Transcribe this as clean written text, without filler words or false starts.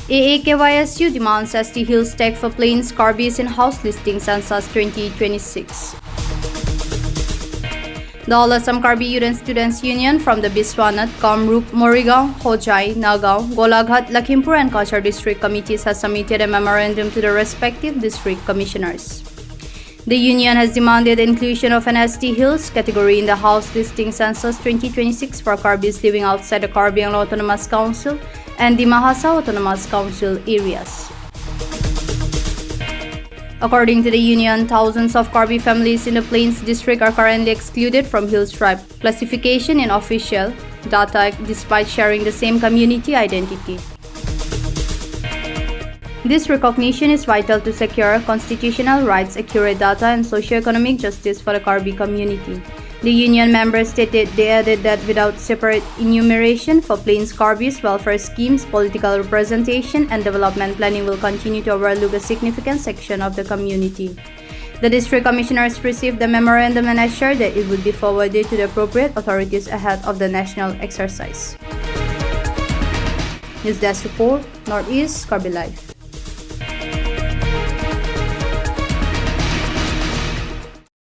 AAKYSU demands ST Hills tag for Plains Karbis in-house listing Census-2026. The All Assam Karbi Youth and Students Union from the Biswanath, Kamrup, Morigaon, Hojai, Nagaon, Golaghat, Lakhimpur and Kachar district committees has submitted a memorandum to the respective district commissioners. The union has demanded the inclusion of an ST Hills category in the house listing Census 2026 for Karbis living outside the Karbi Anglong Autonomous Council and the Mahasa Autonomous Council areas. According to the union, thousands of Karbi families in the Plains district are currently excluded from Hills tribe classification in official data despite sharing the same community identity. This recognition is vital to secure constitutional rights, accurate data, and socio-economic justice for the Karbi community. The union members stated they added that without separate enumeration for Plains Karbis, welfare schemes, political representation, and development planning will continue to overlook a significant section of the community. The district commissioners received the memorandum and assured that it would be forwarded to the appropriate authorities ahead of the national exercise. News Desk Report, Northeast Karbi Live.